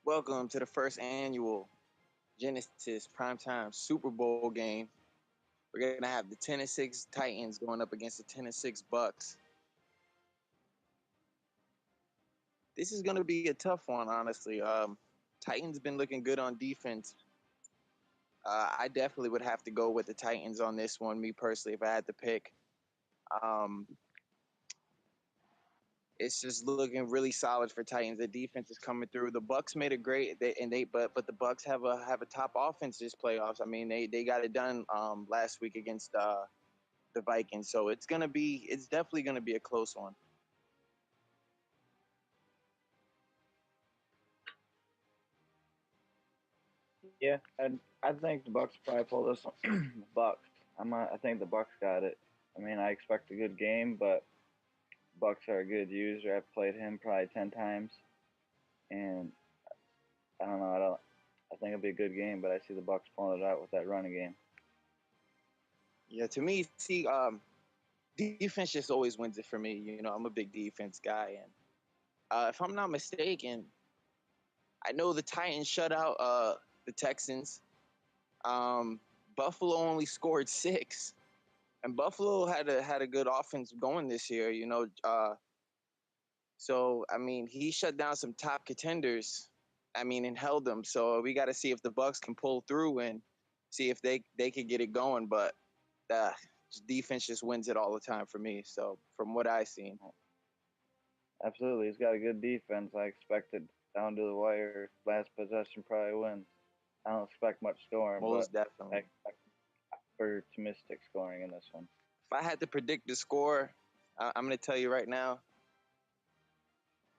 Welcome to the first annual Genesis Primetime Superbowl game. We're gonna have the 10-6 Titans going up against the 10-6 Bucks. This is gonna be a tough one, honestly. Titans been looking good on defense. I definitely would have to go with the Titans on this one, me personally, if I had to pick. Um, it's just looking really solid for Titans. The defense is coming through. The Bucks made it great, but the Bucks have a top offense this playoffs. I mean, they got it done last week against the Vikings. So it's definitely gonna be a close one. Yeah, and I think the Bucks probably pull this one. The Bucks. I think the Bucks got it. I mean, I expect a good game, but Bucks are a good user. I've played him probably 10 times, and I don't know. I think it'll be a good game, but I see the Bucks pulling it out with that running game. Yeah, to me, see, defense just always wins it for me. You know, I'm a big defense guy, and if I'm not mistaken, I know the Titans shut out the Texans. Um, Buffalo only scored six, and Buffalo had a good offense going this year. So I mean, he shut down some top contenders. I mean, and held them. So we got to see if the Bucks can pull through and see if they could get it going. But uh, defense just wins it all the time for me. So from what I've seen, Absolutely, he's got a good defense. I expected down to the wire. Last possession probably wins. I don't expect much scoring, but most I definitely. expect optimistic scoring in this one. If I had to predict the score, I'm going to tell you right now,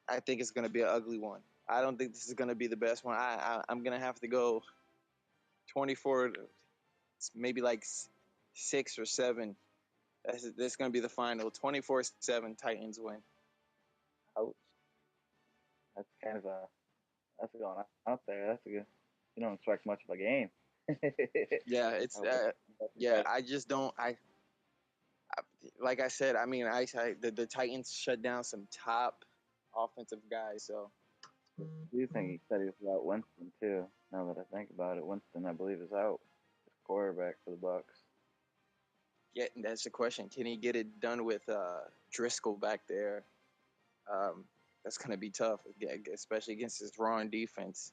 I think it's going to be an ugly one. I don't think this is going to be the best one. I'm going to have to go 24, maybe like 6 or 7. That's going to be the final. 24-7 Titans win. Ouch. That's kind of a that's going out there. That's a good. You don't expect much of a game. I Yeah, it's hope it's yeah. I just don't. I like I said. I mean, the Titans shut down some top offensive guys. So do think he said he was without Winston too. Now that I think about it, Winston I believe is out. As quarterback for the Bucks. yeah, that's the question. Can he get it done with Driscoll back there? That's going to be tough, especially against his raw defense.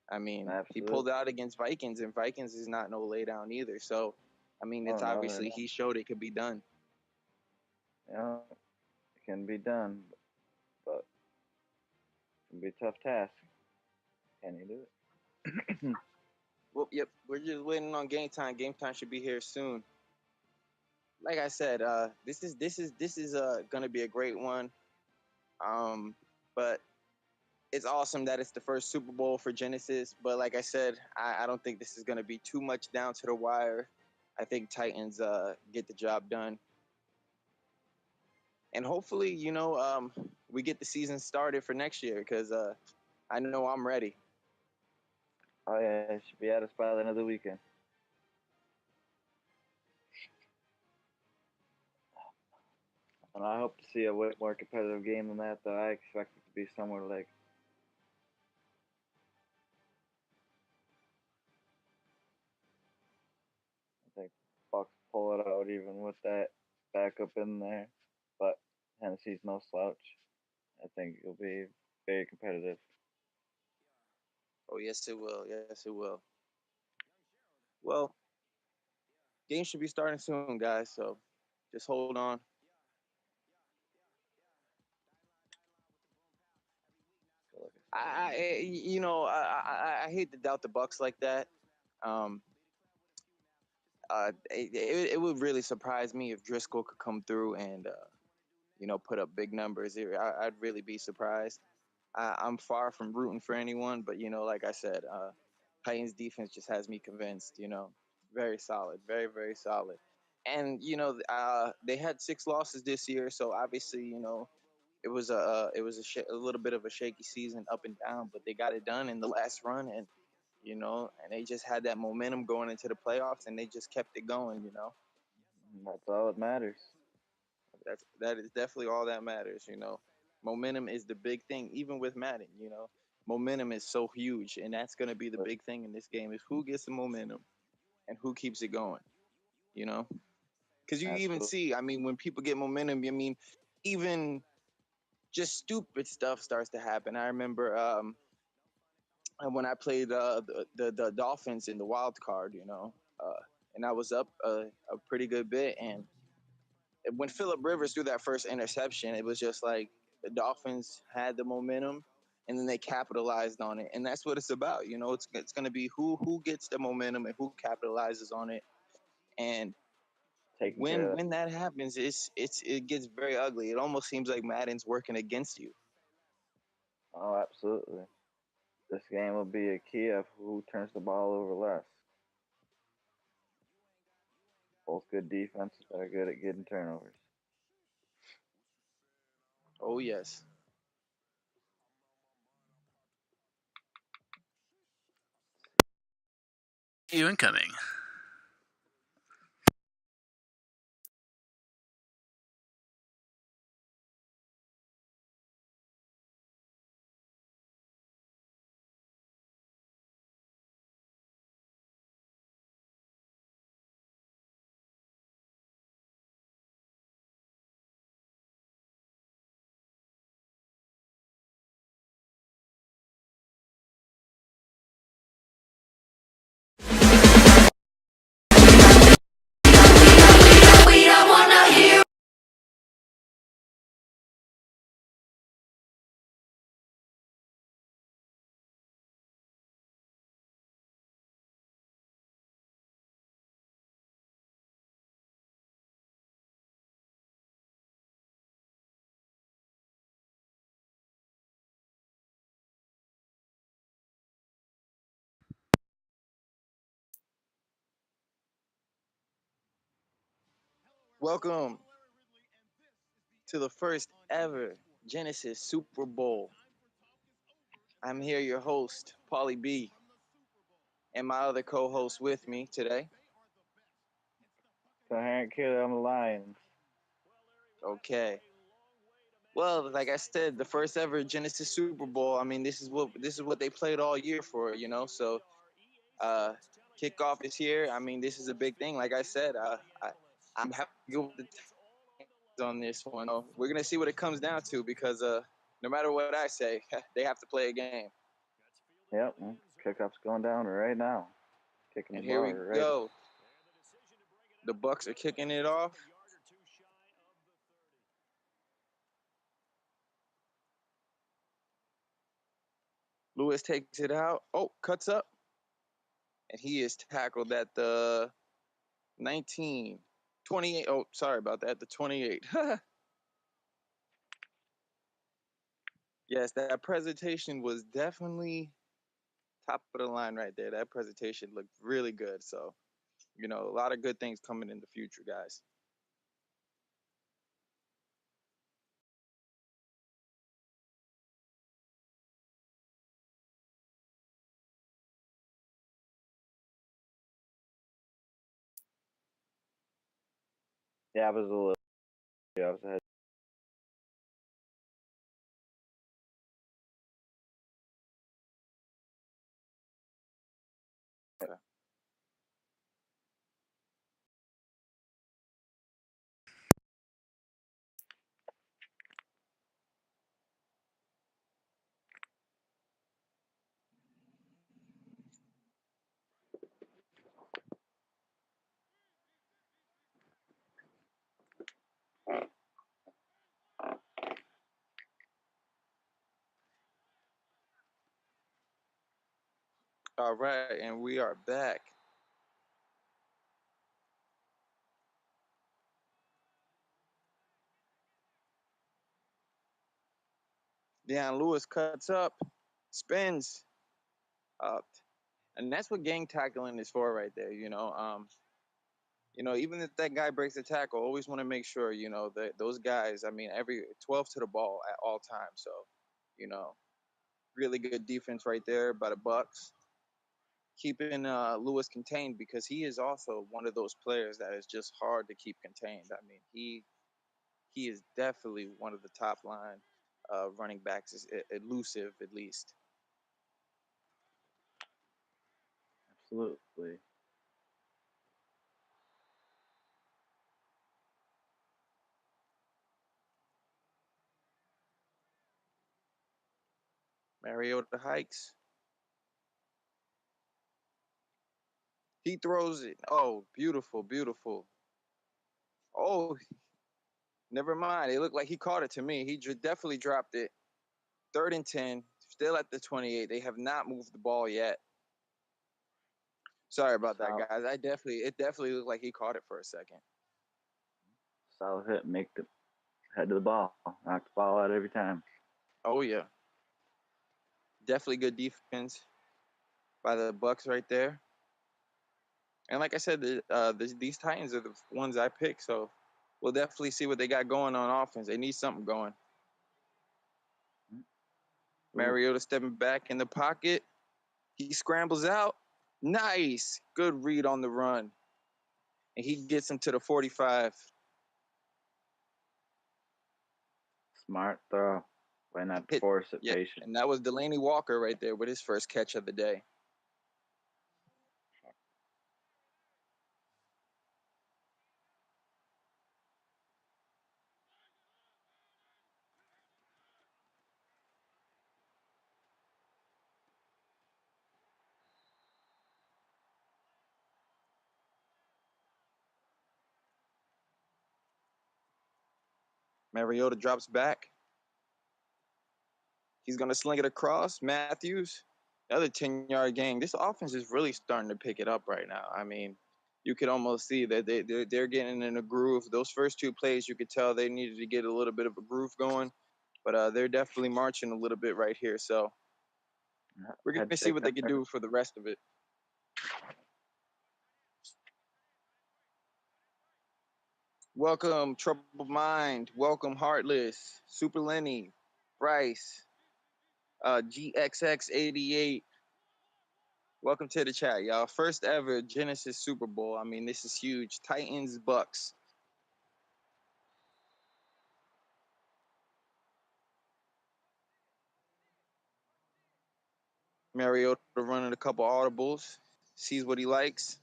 I mean, he pulled Absolutely. out against Vikings, and Vikings is not no lay down either. So, I mean, Oh it's no, they're obviously not. he showed it could be done. Yeah, it can be done, but it can be a tough task. Can he do it? Well, yep, we're just waiting on game time. Game time should be here soon. Like I said, this is gonna be a great one. Um, but it's awesome that it's the first Super Bowl for Genesis. But like I said, I don't think this is gonna be too much down to the wire. I think Titans get the job done, and hopefully, we get the season started for next year because I know I'm ready. Oh yeah, it should be at us by the end of the weekend. And I hope to see a way more competitive game than that. Though I expect it to be somewhere like I think Bucks pull it out even with that backup in there. But Tennessee's no slouch. I think it'll be very competitive. Oh yes, it will. Yes, it will. Well, game should be starting soon, guys. So just hold on. So like I said, I hate to doubt the Bucks like that. Um, it would really surprise me if Driscoll could come through and put up big numbers. I'd really be surprised. I'm far from rooting for anyone, but like I said, Titans defense just has me convinced. Very solid, very very solid. And they had 6 losses this year, so obviously it was a little bit of a shaky season, up and down, but they got it done in the last run, and and they just had that momentum going into the playoffs, and they just kept it going. that's all that matters. That is definitely all that matters. Momentum is the big thing, even with Madden. momentum is so huge, and that's going to be the big thing in this game is who gets the momentum and who keeps it going. You know, because you even Absolutely. see, I mean, when people get momentum, I mean, even just stupid stuff starts to happen. I remember when I played the Dolphins in the wild card, and I was up a pretty good bit, and when Philip Rivers threw that first interception, it was just like the Dolphins had the momentum, and then they capitalized on it, and that's what it's about. It's going to be who gets the momentum and who capitalizes on it, and Taking care when of that. when that happens, it gets very ugly. It almost seems like Madden's working against you. Oh, absolutely. This game will be a key of who turns the ball over less. Both good defenses that are good at getting turnovers. Oh yes. You incoming. Welcome to the first ever Genesis Super Bowl. I'm here, your host, Paulie B, and my other co-host with me today. Coherent killer on the Lions. Okay. Well, like I said, the first ever Genesis Super Bowl. I mean, this is what they played all year for. So uh, kickoff is here. I mean, this is a big thing. Like I said, I'm happy to go with the Titans on this one. We're gonna see what it comes down to because no matter what I say, they have to play a game. Yep, kickoff's going down right now. Kicking the And here ball we right. go. The Bucks are kicking it off. Lewis takes it out. Oh, cuts up. And he is tackled at the 19, 28. Oh, sorry about that. The 28. Yes, that presentation was definitely top of the line right there. That presentation looked really good. So, a lot of good things coming in the future, guys. Yeah, I was a little. Yeah, I was ahead. Okay. All right. And we are back. Deion Lewis cuts up, spins up. And that's what gang tackling is for right there. Even if that guy breaks a tackle, always want to make sure, that those guys, I mean, every 12 to the ball at all times. So, you know, really good defense right there by the Bucks, keeping Lewis contained because he is also one of those players that is just hard to keep contained. I mean, he is definitely one of the top line running backs, is elusive at least. Absolutely. Mariota hikes. He throws it. Oh, beautiful, beautiful. Oh, never mind. It looked like he caught it to me. He definitely dropped it. 3rd and 10, still at the 28. They have not moved the ball yet. Sorry about that, Solid, guys. It definitely looked like he caught it for a second. solid hit. Make the head to the ball. Knock the ball out every time. Oh yeah, definitely good defense by the Bucks right there. And like I said, these Titans are the ones I picked, so we'll definitely see what they got going on offense. They need something going. Ooh, Mariota stepping back in the pocket. He scrambles out. Nice. Good read on the run. And he gets him to the 45. smart throw. Why not Hit. force it? Yeah. Patient. And that was Delaney Walker right there with his first catch of the day. Mariota drops back. He's going to sling it across. Matthews, another 10-yard gain. This offense is really starting to pick it up right now. I mean, you could almost see that they're getting in a groove. Those first two plays, you could tell they needed to get a little bit of a groove going, but they're definitely marching a little bit right here. So we're going Head to see fake what they can there. do for the rest of it. Welcome, Troubled Mind. Welcome, Heartless, Super Lenny, Bryce, GXX88. Welcome to the chat, y'all. First ever Genesis Super Bowl. I mean, this is huge. Titans, Bucks. Mariota running a couple audibles, sees what he likes.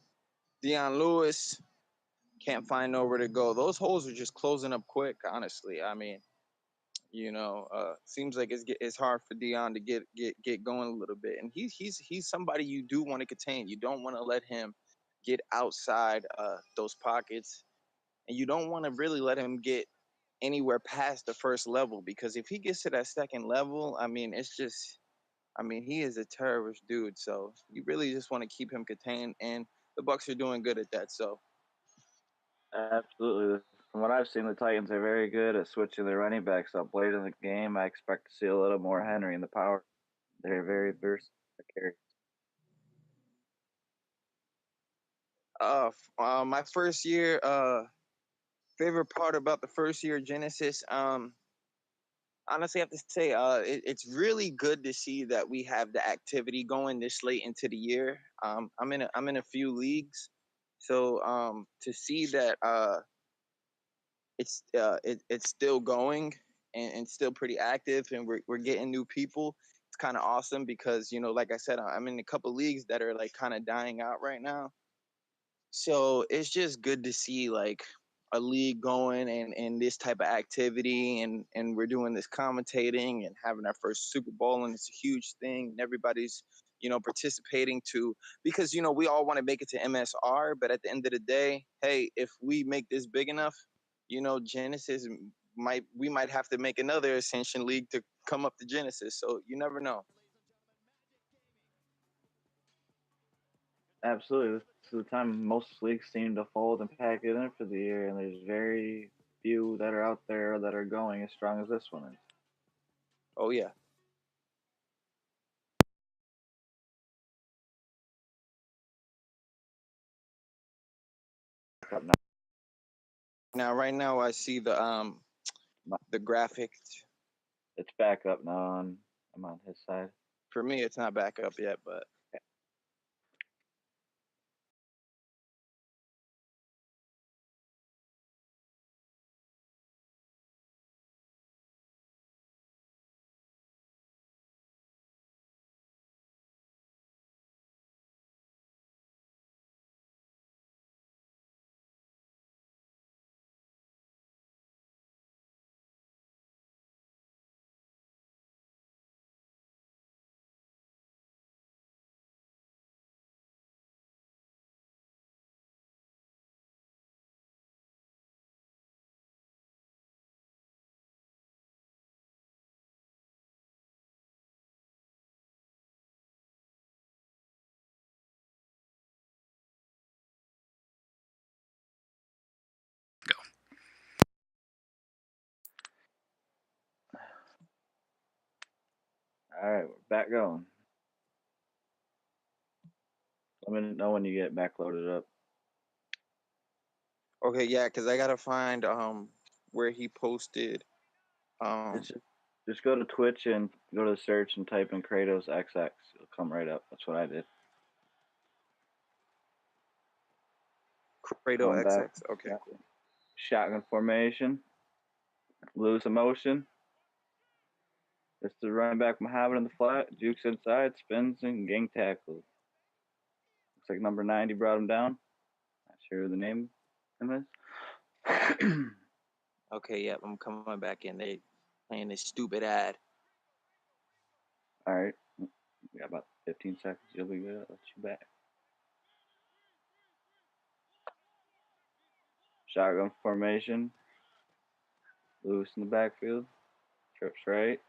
Deion Lewis can't find nowhere to go. Those holes are just closing up quick, honestly. I mean, seems like it's hard for Deion to get going a little bit, and he's somebody you do want to contain. You don't want to let him get outside those pockets, and you don't want to really let him get anywhere past the first level, because if he gets to that second level, I mean, it's just, I mean, he is a terrorist dude. So you really just want to keep him contained, and the Bucks are doing good at that. So Absolutely. From what I've seen, the Titans are very good at switching their running backs up late in the game. I expect to see a little more Henry in the power. They're very versatile carry. my first year, favorite part about the first year Genesis, honestly, I have to say, it's really good to see that we have the activity going this late into the year. I'm in a few leagues, so to see that it's still going, and still pretty active, and we're getting new people. It's kind of awesome because, like I said, I'm in a couple leagues that are like kind of dying out right now. So it's just good to see like a league going, and this type of activity, and we're doing this commentating and having our first Super Bowl, and it's a huge thing, and everybody's participating to, because we all want to make it to MSR, but at the end of the day, hey, if we make this big enough, Genesis we might have to make another Ascension League to come up to Genesis. So you never know. Absolutely. This is the time most leagues seem to fold and pack it in for the year, and there's very few that are out there that are going as strong as this one is. Oh yeah. Now, right now, I see the graphic. It's back up now. I'm on his side. For me, it's not back up yet, but All right, we're back going. Let me know when you get back loaded up. Okay, yeah, because I gotta find where he posted um It's just go to Twitch and go to the search and type in Kratos XX. It'll come right up. That's what I did. Credo Going back. XX. Okay, Yeah. cool. Shotgun formation. Loose emotion. It's the running back Muhammad in the flat. Jukes inside. Spins and gang tackles. Looks like number 90 brought him down. Not sure who the name of him is. Okay, yep, I'm coming back in. They playing this stupid ad. All right. We got about 15 seconds. You'll be good. I'll let you back. Shotgun formation. Lewis in the backfield. Trips right.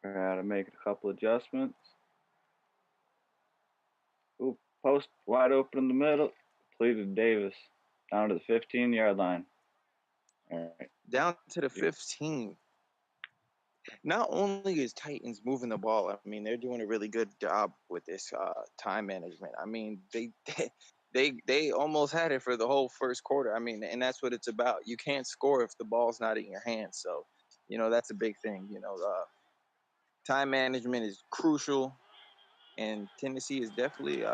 Got to make a couple adjustments. Ooh, post wide open in the middle. Completed Davis down to the 15-yard line. All right. Down to the 15. Not only is Titans moving the ball, I mean they're doing a really good job with this time management. I mean they almost had it for the whole first quarter. I mean, and that's what it's about. You can't score if the ball's not in your hands. So, that's a big thing. Time management is crucial, and Tennessee is definitely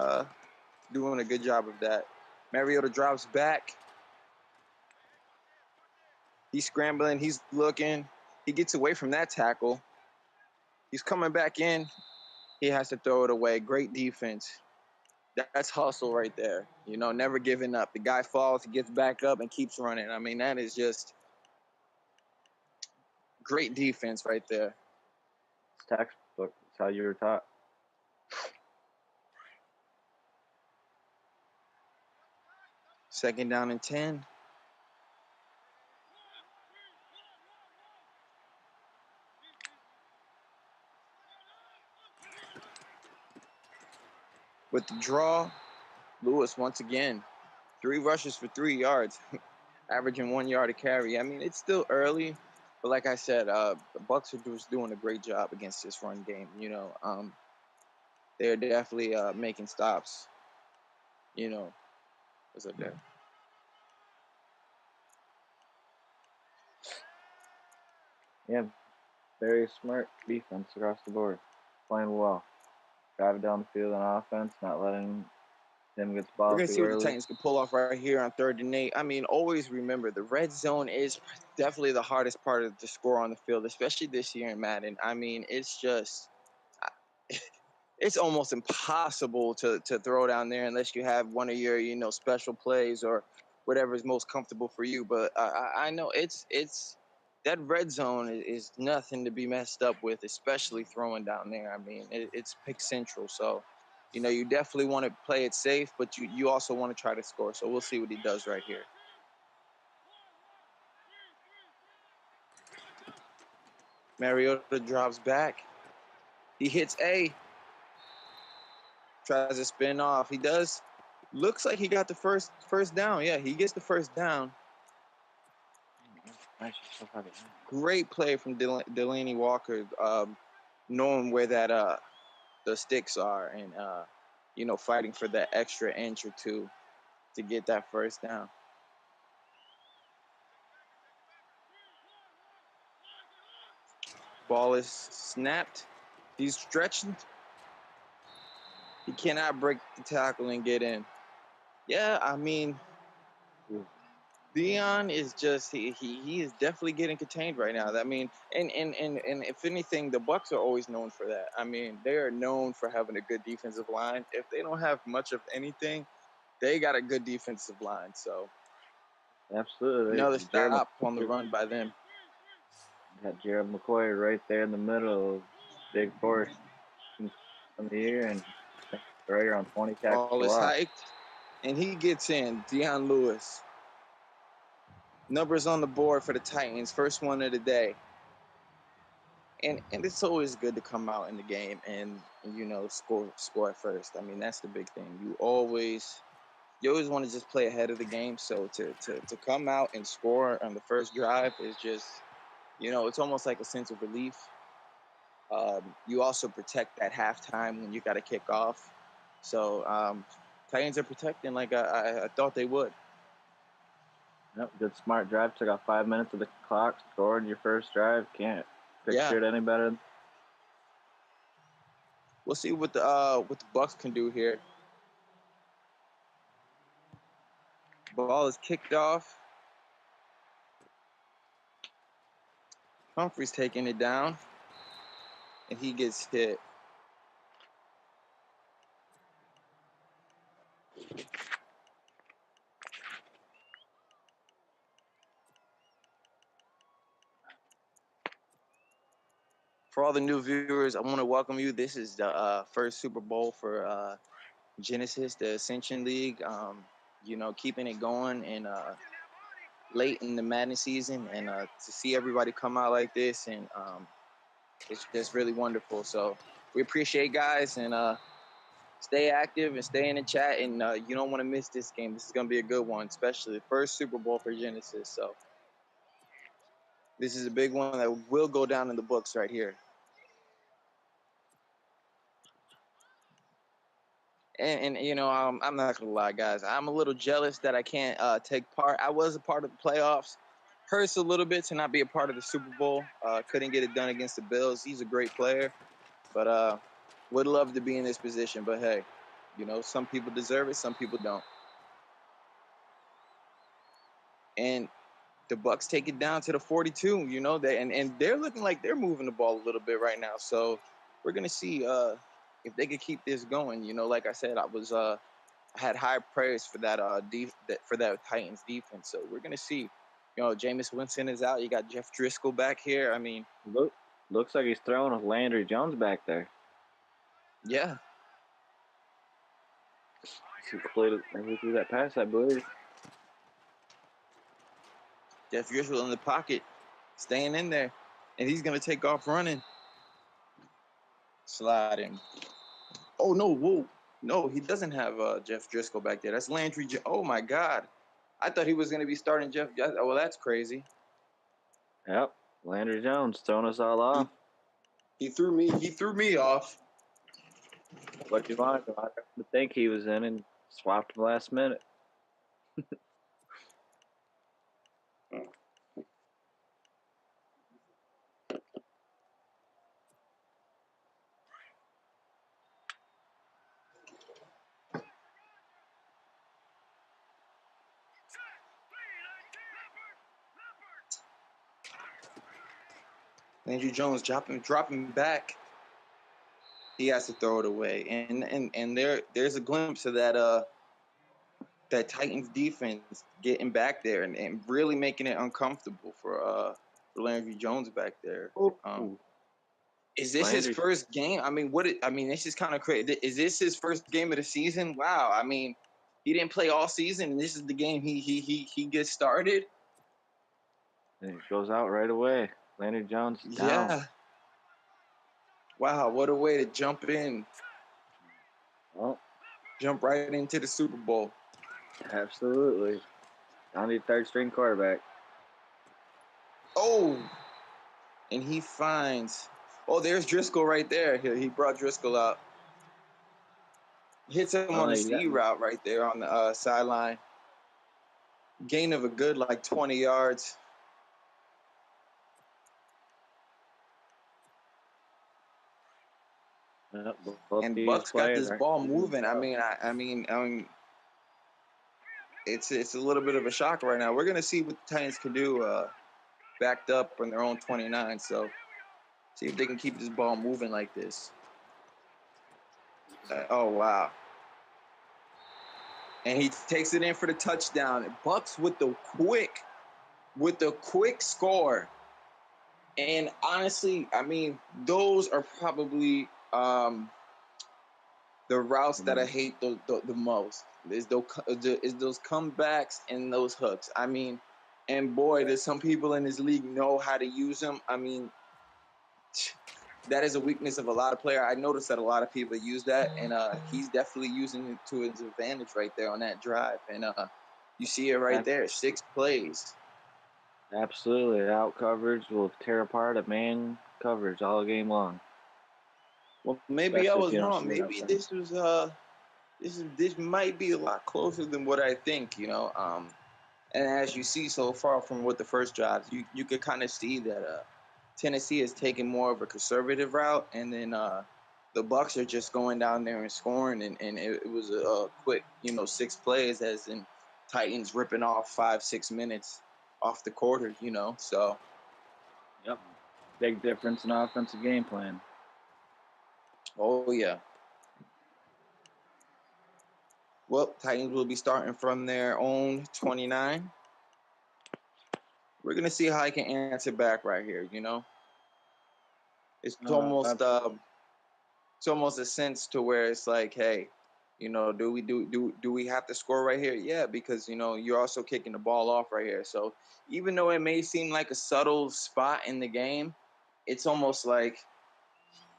doing a good job of that. Mariota drops back. He's scrambling. He's looking. He gets away from that tackle. He's coming back in. He has to throw it away. Great defense. That's hustle right there. Never giving up. The guy falls, he gets back up and keeps running. I mean, that is just great defense right there. It's textbook. It's how you were taught. Second down and 10. With the draw, Lewis once again. 3 rushes for 3 yards, averaging 1 yard a carry. I mean, it's still early, but like I said, the Bucks are just doing a great job against this run game. They're definitely making stops. What's up there? Yeah, very smart defense across the board. Playing well. Driving down the field on offense, not letting him get the We're ball gonna too see what the early. Titans can pull off right here on 3rd and 8. I mean, always remember the red zone is definitely the hardest part of the score on the field, especially this year in Madden. I mean, it's just it's almost impossible to throw down there unless you have one of your special plays or whatever is most comfortable for you. But I know it's that red zone is nothing to be messed up with, especially throwing down there. I mean, it's pick central, so you definitely want to play it safe, but you also want to try to score. So we'll see what he does right here. Mariota drops back. He hits A. Tries to spin off. He does. Looks like he got the first down. Yeah, he gets the first down. Great play from Delaney Walker, knowing where that the sticks are and fighting for that extra inch or two to get that first down. Ball is snapped. He's stretching. He cannot break the tackle and get in. Yeah, I mean, Dion is just he is definitely getting contained right now. I mean, and if anything, the Bucks are always known for that. I mean, they are known for having a good defensive line. If they don't have much of anything, they got a good defensive line. So Absolutely. another stop on the run by them. Got Gerald McCoy right there in the middle of big force in the year and right around 20 tackles Ball for is loss. hiked, and he gets in. Deion Lewis. Numbers on the board for the Titans. First one of the day. And it's always good to come out in the game and score at first. I mean, that's the big thing. You always want to just play ahead of the game. So to come out and score on the first drive is just It's almost like a sense of relief. You also protect that halftime when you got to kick off. So Titans are protecting like I thought they would. Yep, good smart drive. Took out 5 minutes of the clock. Scored your first drive. Can't picture it any better. We'll see what the Bucs can do here. Ball is kicked off. Humphrey's taking it down, and he gets hit. For all the new viewers, I want to welcome you. This is the first Super Bowl for Genesis, the Ascension League. Keeping it going and late in the Madden season, and to see everybody come out like this, and it's just really wonderful. So we appreciate guys, and stay active and stay in the chat, and you don't want to miss this game. This is going to be a good one, especially the first Super Bowl for Genesis. So this is a big one that will go down in the books right here. And I'm not gonna lie, guys. I'm a little jealous that I can't take part. I was a part of the playoffs. Hurts a little bit to not be a part of the Super Bowl. Couldn't get it done against the Bills. He's a great player, but would love to be in this position. But hey, some people deserve it, some people don't. And the Bucs take it down to the 42. And they're looking like they're moving the ball a little bit right now. So we're gonna see if they could keep this going. Like I said, I had high praise for that for that Titans defense. So we're gonna see. Jameis Winston is out. You got Jeff Driscoll back here. I mean, looks like he's throwing with Landry Jones back there. Yeah. He completed that pass, I believe. Jeff Driscoll in the pocket, staying in there, and he's gonna take off running. Sliding. Oh no! Whoa! No, he doesn't have Jeff Driscoll back there. That's Landry. Oh my God! I thought he was gonna be starting Jeff. Well, that's crazy. Yep, Landry Jones throwing us all off. He threw me off. What you want? I think he was in and swapped him last minute. Landry Jones dropping back. He has to throw it away, and there's a glimpse of that that Titans defense getting back there and really making it uncomfortable for Landry Jones back there. Is this his first game? I mean, this is kind of crazy. Is this his first game of the season? Wow. I mean, he didn't play all season, and this is the game he gets started. And it goes out right away. Landry Jones down. Yeah. Wow, what a way to jump in. Well, jump right into the Super Bowl. Absolutely. I need third string quarterback. Oh, and he finds. Oh, there's Driscoll right there. He brought Driscoll out. Hits him on the C route right there on the sideline. Gain of a good 20 yards. And Bucks got this ball moving. I mean, it's a little bit of a shock right now. We're gonna see what the Titans can do, backed up on their own 29. So, see if they can keep this ball moving like this. Oh wow! And he takes it in for the touchdown. Bucks with the quick score. And honestly, I mean, those are probably the routes that I hate the most. Is those comebacks and those hooks. I mean, and boy, there's some people in this league know how to use them. I mean, that is a weakness of a lot of players. I noticed that a lot of people use that, and he's definitely using it to his advantage right there on that drive. And you see it right there, 6 plays. Absolutely. Out coverage will tear apart a man coverage all game long, Well, maybe I especially if was you don't wrong. see it up Maybe front. this might be a lot closer than what I think. And as you see so far from what the first drives, you could kind of see that Tennessee is taking more of a conservative route, and then the Bucks are just going down there and scoring, and it was a quick 6 plays, as in Titans ripping off 5-6 minutes off the quarter. So Yep. Big difference in offensive game plan. oh yeah. Well, Titans will be starting from their own 29. We're gonna see how I can answer back right here. It's almost Absolutely. it's almost a sense to where it's like, hey, do we have to score right here? Yeah, because you're also kicking the ball off right here. So even though it may seem like a subtle spot in the game, it's almost like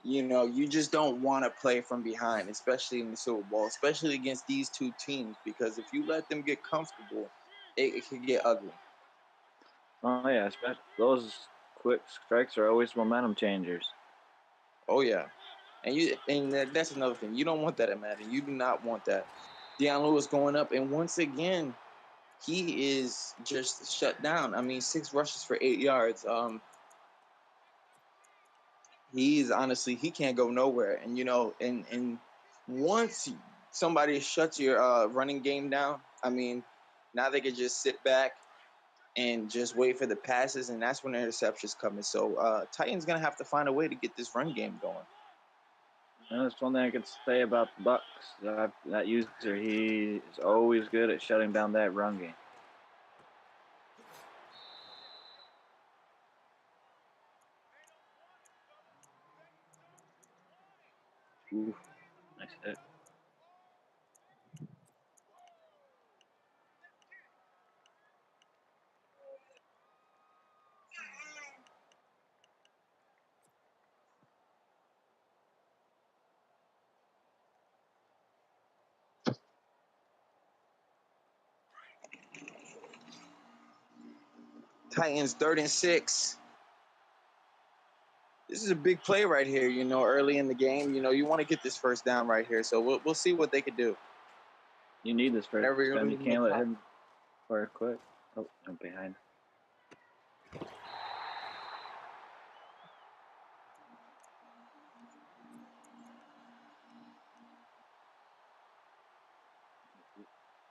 you just don't want to play from behind, especially in the Super Bowl, especially against these two teams, because if you let them get comfortable, it could get ugly. Oh yeah, especially those quick strikes are always momentum changers. Oh yeah, and that's another thing. You don't want that at Madden. You do not want that. Deion Lewis going up, and once again, he is just shut down. I mean, 6 rushes for 8 yards. He's honestly he can't go nowhere. And once somebody shuts your running game down, I mean, now they can just sit back and just wait for the passes, and that's when the interceptions coming. So Titans gonna have to find a way to get this run game going. And that's one thing I could say about the Bucks. That user, he is always good at shutting down that run game. Ooh, nice hit. Titans 3rd and 6. This is a big play right here. Early in the game, you want to get this first down right here. So we'll see what they could do. You need this first Whenever you're down. You losing the can't let clock. him fire quick. Oh, I'm behind.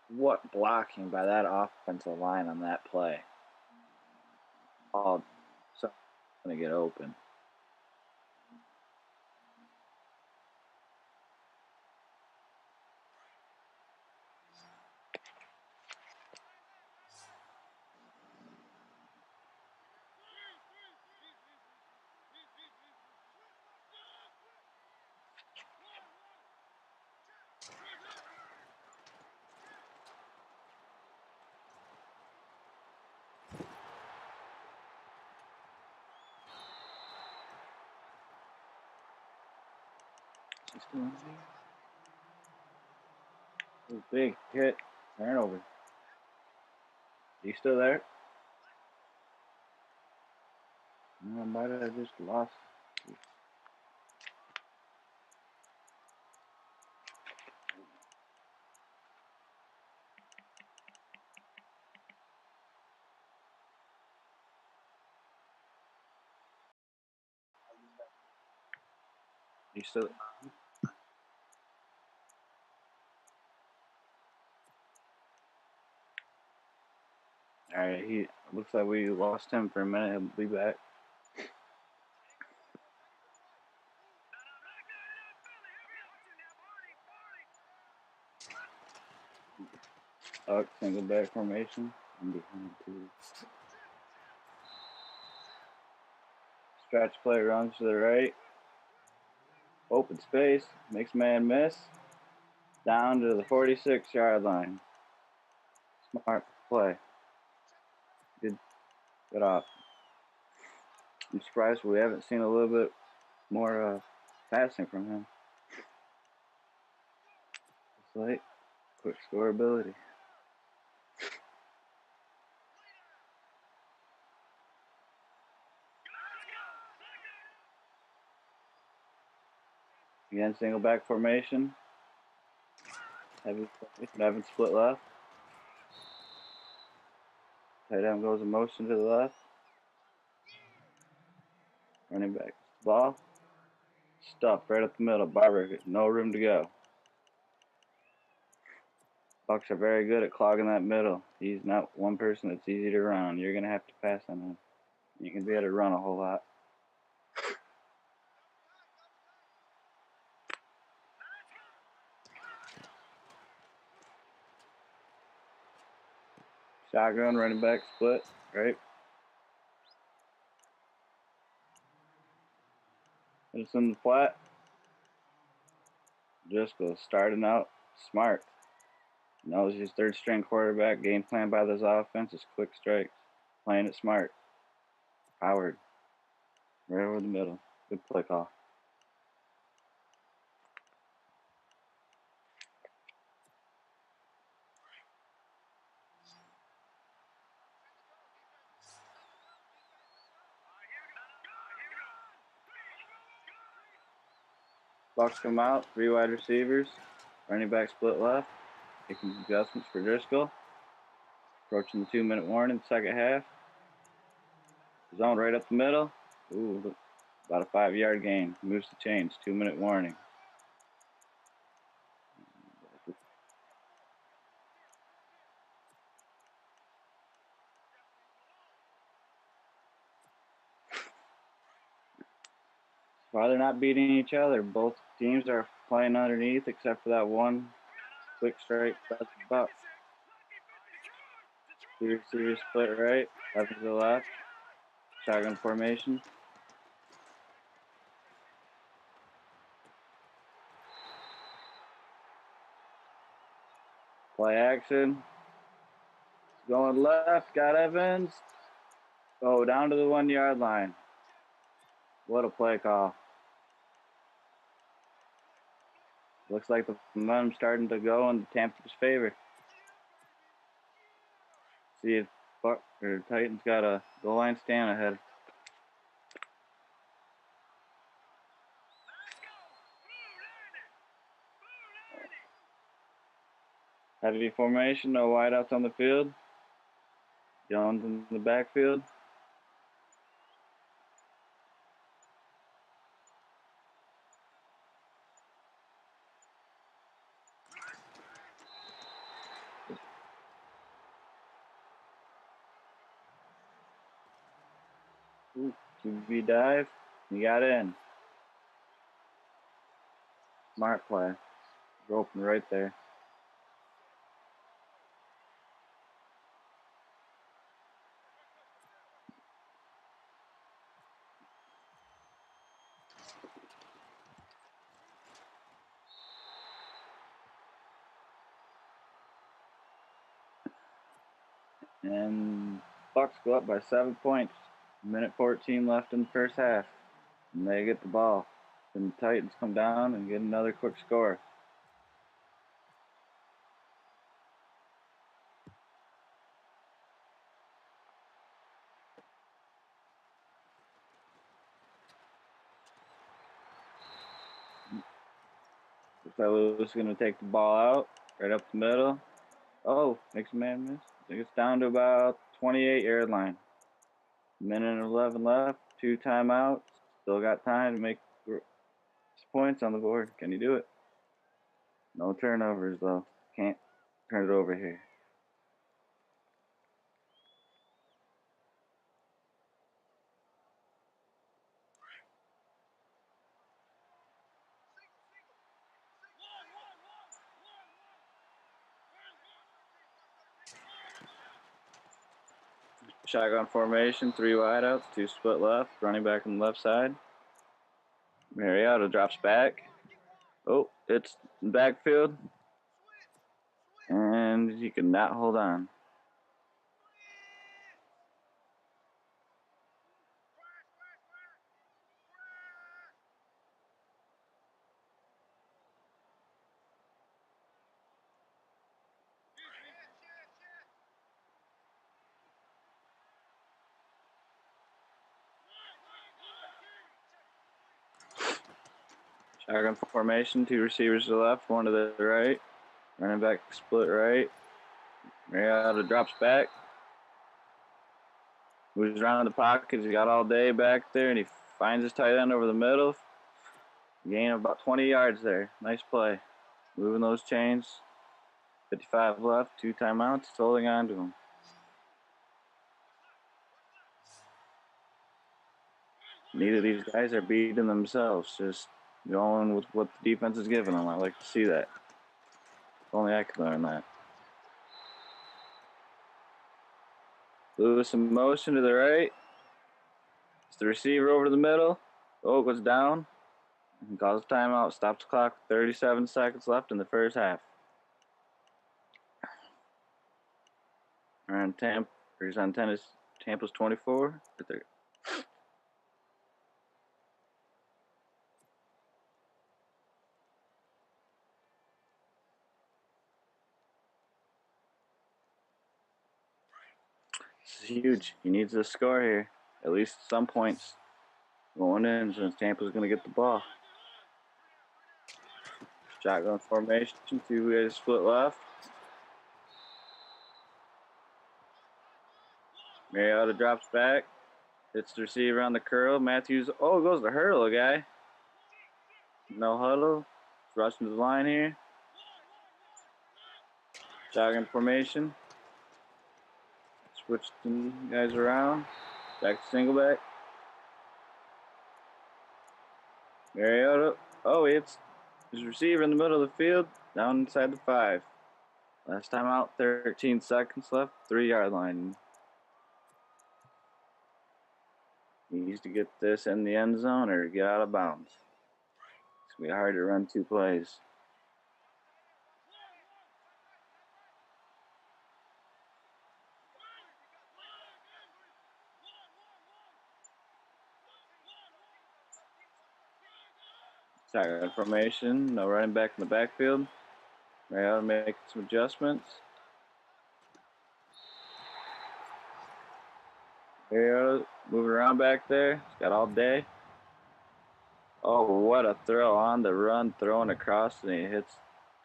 What blocking by that offensive line on that play? Oh, so gonna get open. Big hit, turnover. You still there? I might have just lost. You still? All right. He looks like we lost him for a minute. He'll be back. Single back formation. I'm behind two. Stretch play runs to the right. Open space. Makes man miss. Down to the 46-yard line. Smart play. Good off. I'm surprised we haven't seen a little bit more passing from him. It's like quick score ability. Again, single back formation. Heavy formation. Evan split left. Tight end goes in motion to the left. Running back. Ball. Stuffed right up the middle. Barber. No room to go. Bucks are very good at clogging that middle. He's not one person that's easy to run. You're going to have to pass on him. You can be able to run a whole lot. Shotgun, running back split, right? It's in the flat. Driscoll starting out smart. Knows his third string quarterback. Game plan by this offense is quick strikes. Playing it smart. Howard. Right over the middle. Good play call. Bucks come out. 3 wide receivers. Running back split left. Making adjustments for Driscoll. Approaching the 2-minute warning, second half. Zone right up the middle. Ooh, about a 5-yard gain. Moves the chains. 2-minute warning. While they're not beating each other, both teams are playing underneath except for that one quick strike by the Bucks. 2 receivers split right, left to the left. Shotgun formation. Play action. Going left, got Evans. Oh, down to the 1-yard line. What a play call. Looks like the momentum's starting to go in Tampa's favor. See if Titans got a goal line stand ahead. Heavy formation, no wideouts on the field. Jones in the backfield. Ooh, QB dive. You got in. Smart play. You're open right there. And Bucks go up by 7 points. Minute 14 left in the first half. And they get the ball. And the Titans come down and get another quick score. The fellow's going to take the ball out, right up the middle. Oh, makes a man miss. I think it's down to about 28-yard line. Minute and 11 left, 2 timeouts. Still got time to make points on the board. Can you do it? No turnovers, though. Can't turn it over here. Shotgun formation, 3 wideouts, 2 split left, running back on the left side. Mariota drops back. Oh, it's backfield. And he could not hold on. Shotgun formation, 2 receivers to the left, 1 to the right. Running back split right. Mariota drops back. Moves around the pocket. He's got all day back there, and he finds his tight end over the middle. Gain of about 20 yards there. Nice play. Moving those chains. 55 left, 2 timeouts. He's holding on to them. Neither of these guys are beating themselves. Just going with what the defense is giving them. I like to see that. Only I can learn that. Lewis in motion to the right. It's the receiver over the middle. Oh, it goes down. And calls timeout. Stops the clock. 37 seconds left in the first half. Around Tampa. He's on tennis. Tampa's 24. Right there. This is huge. He needs to score here. At least some points going in since Tampa's going to get the ball. Shotgun formation. 2 guys split left. Mariota drops back. Hits the receiver on the curl. Matthews, goes to hurdle a guy. No huddle. Rushing to the line here. Shotgun formation. Switch the guys around. Back to single back. Mariota. He hits his receiver in the middle of the field. Down inside the 5. Last time out, 13 seconds left. 3-yard line. He needs to get this in the end zone or get out of bounds. It's going to be hard to run 2 plays. Shotgun formation, no running back in the backfield. Mariota making some adjustments. Mariota moving around back there. He's got all day. Oh, what a throw on the run, throwing across, and he hits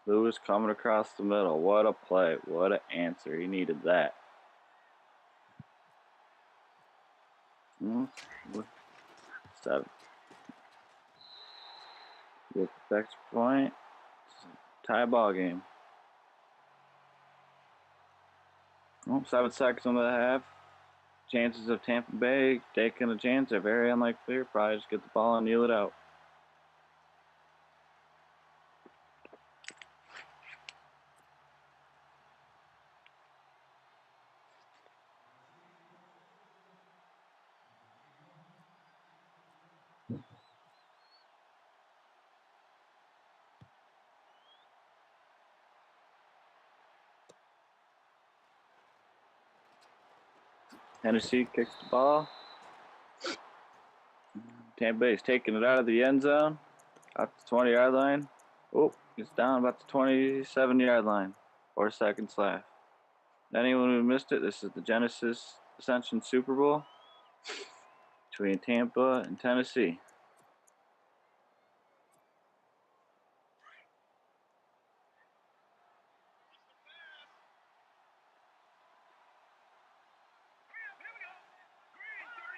Lewis coming across the middle. What a play. What an answer. He needed that. 7. With the extra point. Tie ball game. 7 seconds on the half. Chances of Tampa Bay taking a chance are very unlikely. Probably just get the ball and kneel it out. Tennessee kicks the ball. Tampa Bay is taking it out of the end zone. Out the 20-yard line. It's down about the 27-yard line. 4 seconds left. Anyone who missed it, this is the Genesis Ascension Super Bowl between Tampa and Tennessee.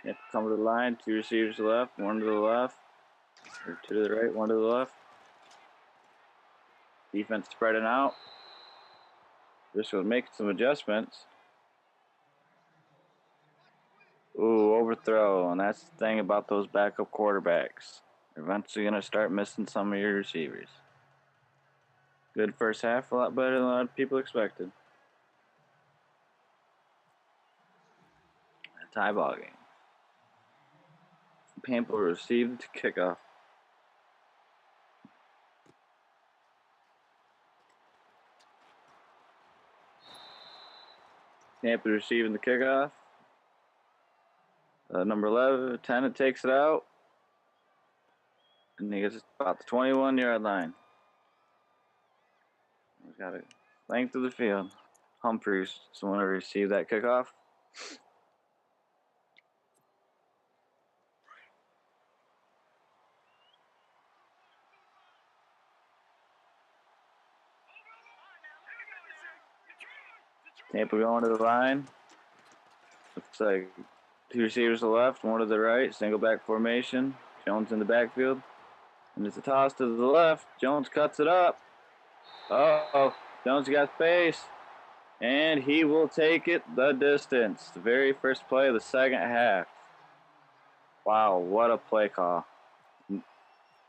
Tampa come to the line, 2 receivers to the left, 1 to the left, or 2 to the right, 1 to the left. Defense spreading out. Briscoe making some adjustments. Overthrow, and that's the thing about those backup quarterbacks. They're eventually going to start missing some of your receivers. Good first half, a lot better than a lot of people expected. A tie ball game. Tampa received the kickoff. Tampa receiving the kickoff. Number 11, Tennant takes it out. And he gets about the 21-yard line. He's got a length of the field. Humphreys is the one to receive that kickoff. Tampa going to the line. Looks like 2 receivers to the left, 1 to the right. Single back formation. Jones in the backfield. And it's a toss to the left. Jones cuts it up. Uh-oh. Jones got space. And he will take it the distance. The very first play of the second half. Wow, what a play call.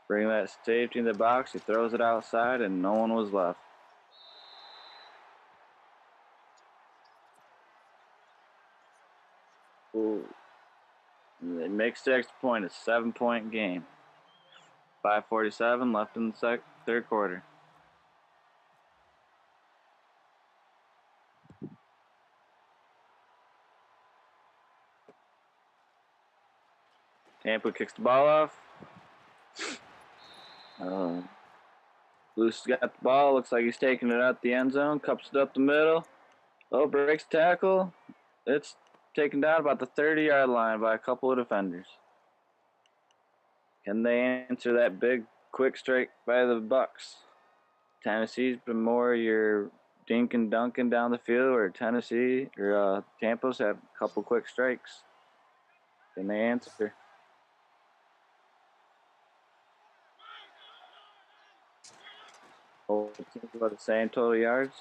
Bring that safety in the box. He throws it outside, and no one was left. Ooh. It makes the extra point a 7-point game. 5:47 left in the third quarter. Tampa kicks the ball off. Luce got the ball. Looks like he's taking it out the end zone. Cups it up the middle. Oh, breaks tackle. It's taken down about the 30-yard line by a couple of defenders. Can they answer that big, quick strike by the Bucks? Tennessee's been more your dink and dunking down the field, or Tampa's had a couple quick strikes. Can they answer? Oh, it's about the same total yards.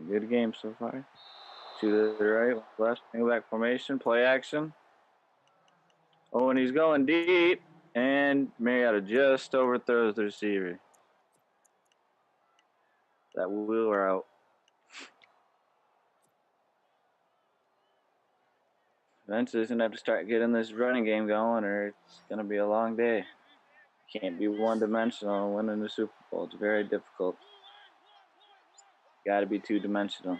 Good game so far. 2 to the right, left, single back formation, play action. Oh, and he's going deep, and Mariota just overthrows the receiver. That wheel route. Eventually, he's going to have to start getting this running game going, or it's going to be a long day. Can't be one-dimensional winning the Super Bowl. It's very difficult. Got to be two-dimensional.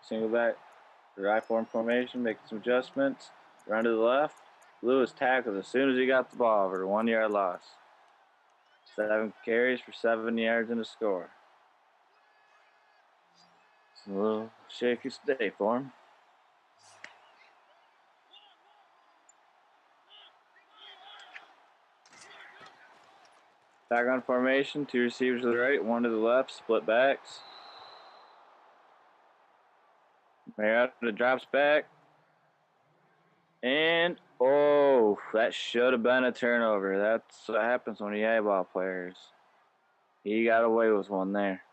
Single back, right form formation, making some adjustments. Run to the left. Lewis tackled as soon as he got the ball for a 1-yard loss. 7 carries for 7 yards and a score. It's a little shaky day for him. Back on formation, 2 receivers to the right, 1 to the left, split backs. Mariota drops back. And, oh, that should have been a turnover. That's what happens when you have ball players. He got away with one there.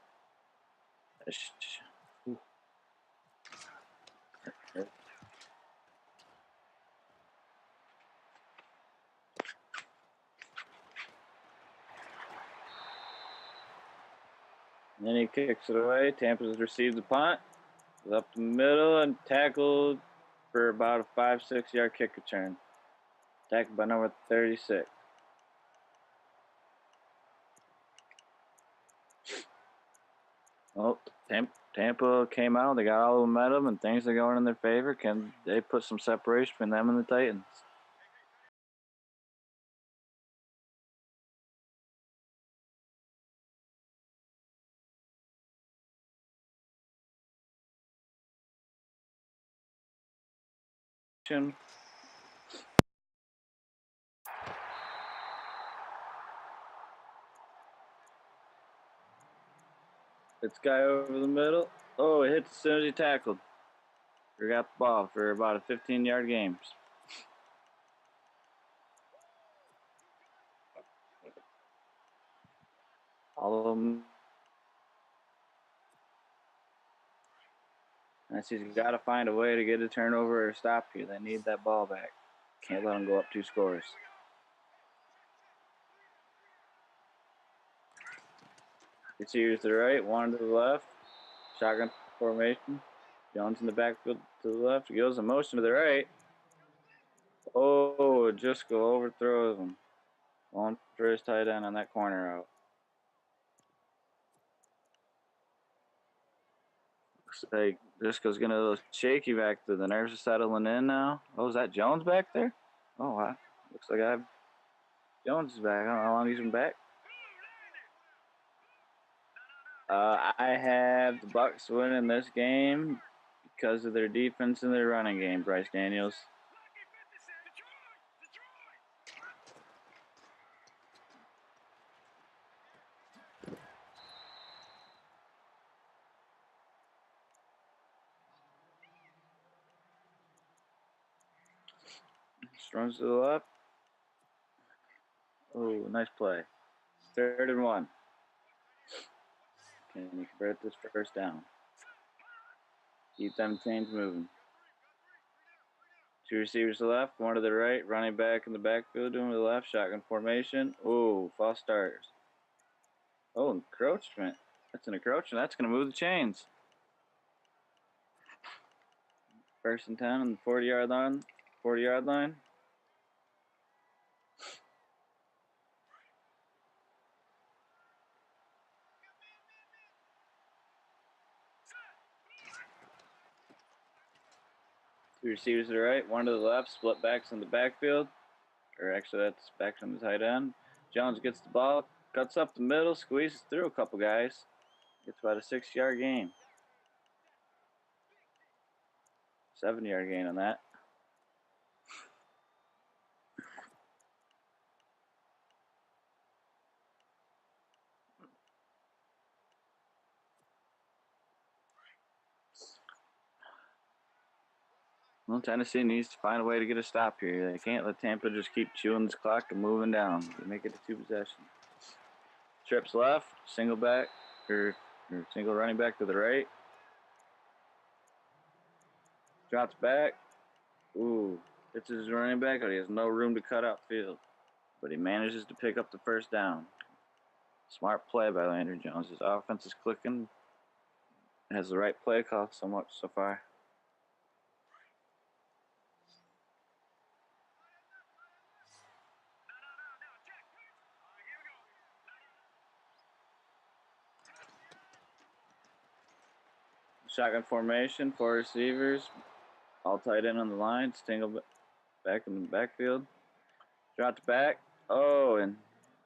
And then he kicks it away. Tampa's received the punt. Up the middle and tackled for about a 5-6 yard kick return. Tackled by number 36. Oh, Tampa came out. They got all the momentum and things are going in their favor. Can they put some separation between them and the Titans? It's guy over the middle. Oh, it hits as soon as he tackled. Or got the ball for about a 15-yard game. All of them. He's got to find a way to get a turnover or stop here. They need that ball back. Can't let them go up 2 scores. Receivers to the right, 1 to the left. Shotgun formation. Jones in the backfield to the left. He goes in motion to the right. Oh, Jusko overthrows him. Going for his tight end on that corner route. Looks like Jusko's getting a little shaky back there. The nerves are settling in now. Oh, is that Jones back there? Oh, wow. Looks like Jones is back. I don't know how long he's been back. I have the Bucks winning this game because of their defense and their running game, Bryce Daniels. runs to the left. Oh, nice play. 3rd and 1. Can you convert this first down? Keep them chains moving. 2 receivers to the left, 1 to the right, running back in the backfield, doing to the left, shotgun formation. Oh, false starters. Oh, encroachment. That's an encroachment. That's going to move the chains. 1st and 10 on the 40-yard line. 40-yard line. Two receivers to the right, 1 to the left, split backs in the backfield. Or actually, that's back from the tight end. Jones gets the ball, cuts up the middle, squeezes through a couple guys. Gets about a 6-yard gain. 7-yard gain on that. Well, Tennessee needs to find a way to get a stop here. They can't let Tampa just keep chewing this clock and moving down. They make it to 2 possessions. Trips left, single back, or single running back to the right. Drops back. Ooh, hits his running back, but he has no room to cut out field. But he manages to pick up the first down. Smart play by Landry Jones. His offense is clicking. Has the right play call so much so far. Shotgun formation, 4 receivers, all tight end on the line. Stingle back in the backfield. Dropped back. Oh, and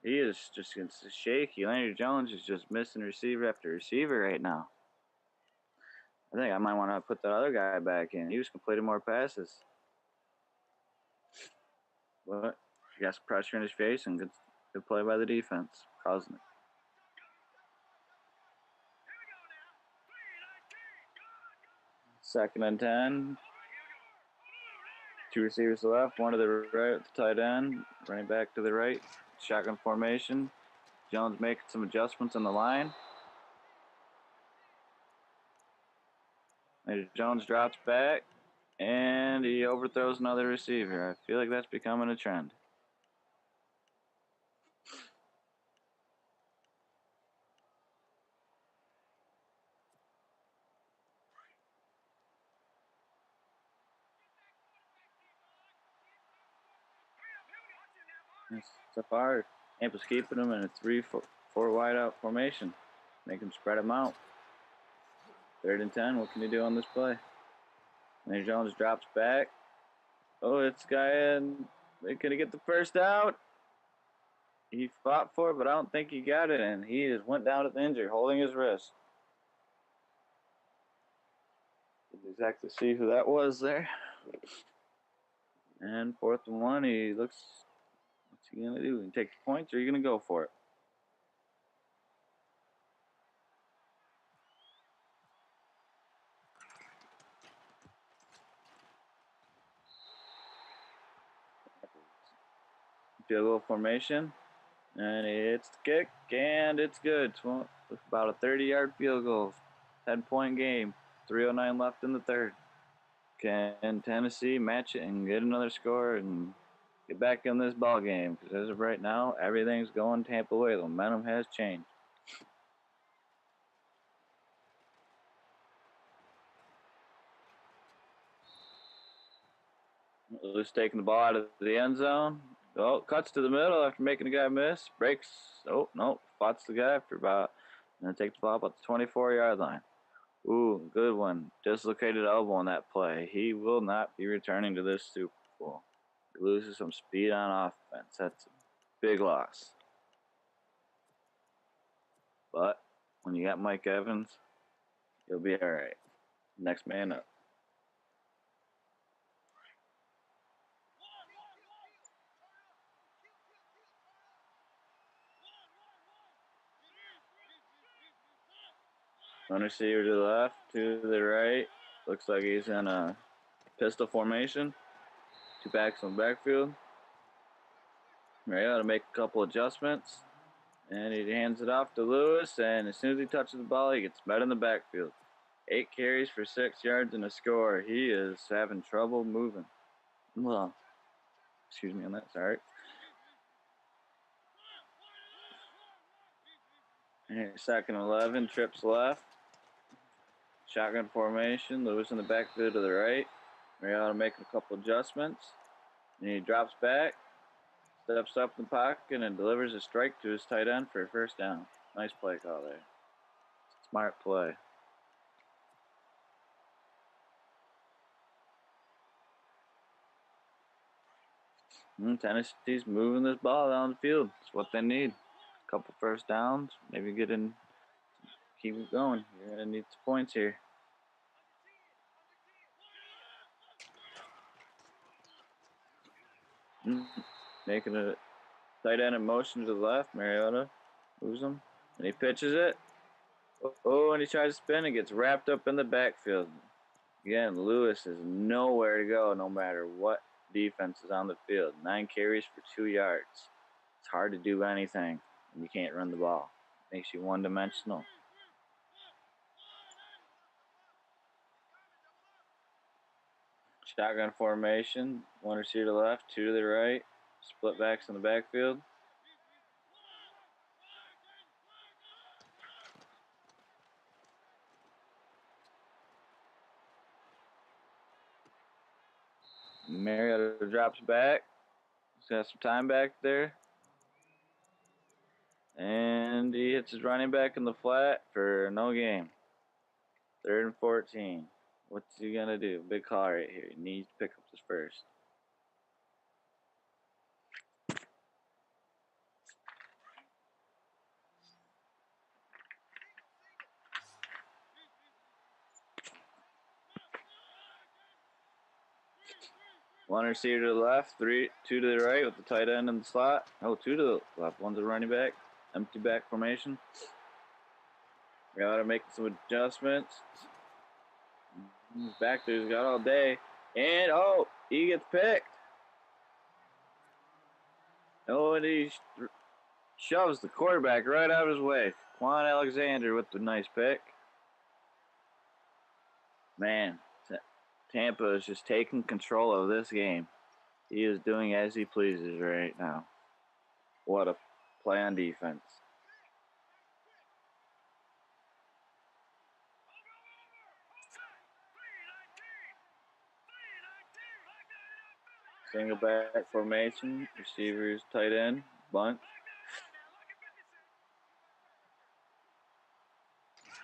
he is just shaky. Landry Jones is just missing receiver after receiver right now. I think I might want to put that other guy back in. He was completing more passes. But he got some pressure in his face and good play by the defense, causing it. Second and 10. 2 receivers to the left, 1 to the right, the tight end, running back to the right. Shotgun formation. Jones making some adjustments on the line. Jones drops back, and he overthrows another receiver. I feel like that's becoming a trend. So far, Tampa's keeping him in a 3-4 wide out formation. Make him spread him out. 3rd and 10. What can he do on this play? Landry Jones drops back. Oh, it's guy in. They're going to get the first out. He fought for it, but I don't think he got it, and he just went down with injury, holding his wrist. Didn't exactly see who that was there. And 4th and 1, he looks. What's he going to do? He take the points, or are you going to go for it? Field goal formation, and it's the kick, and it's good. It's about a 30-yard field goal, 10-point game, 3:09 left in the 3rd. Can Tennessee match it and get another score and get back in this ball game? Because as of right now, everything's going Tampa way. The momentum has changed. Lewis taking the ball out of the end zone. Oh, cuts to the middle after making a guy miss. Breaks. Oh, no. Spots the guy after about. And then takes the ball about the 24-yard line. Ooh, good one. Dislocated elbow on that play. He will not be returning to this Super Bowl. He loses some speed on offense. That's a big loss. But when you got Mike Evans, you'll be all right. Next man up. One receiver to the left, 2 to the right. Looks like he's in a pistol formation. Two backs on the backfield. Mariota make a couple adjustments. And he hands it off to Lewis. And as soon as he touches the ball, he gets met in the backfield. 8 carries for 6 yards and a score. He is having trouble moving. Well, excuse me on that, sorry. And here's 2nd and 11, trips left. Shotgun formation, Lewis in the backfield to the right. Mariota making a couple adjustments. And he drops back, steps up in the pocket, and delivers a strike to his tight end for a first down. Nice play call there. Smart play. Tennessee's moving this ball down the field. It's what they need. A couple first downs, maybe keep it going. You're going to need some points here. Making a tight end in motion to the left. Mariota moves him, and he pitches it. Oh, and he tries to spin and gets wrapped up in the backfield. Again, Lewis has nowhere to go no matter what defense is on the field. 9 carries for 2 yards. It's hard to do anything when you can't run the ball. It makes you one-dimensional. Shotgun formation. 1 receiver to the left, 2 to the right. Split backs in the backfield. Mariota drops back. He's got some time back there. And he hits his running back in the flat for no gain. 3rd and 14. What's he going to do? Big call right here. He needs to pick up his first. One receiver to the left, 2 to the right with the tight end in the slot. Oh, 2 to the left. One's a running back. Empty back formation. We got to make some adjustments. Back there, he's got all day. And, oh, he gets picked. Oh, and he shoves the quarterback right out of his way. Quan Alexander with the nice pick. Man, Tampa is just taking control of this game. He is doing as he pleases right now. What a play on defense. Single back formation, receivers, tight end, bunt.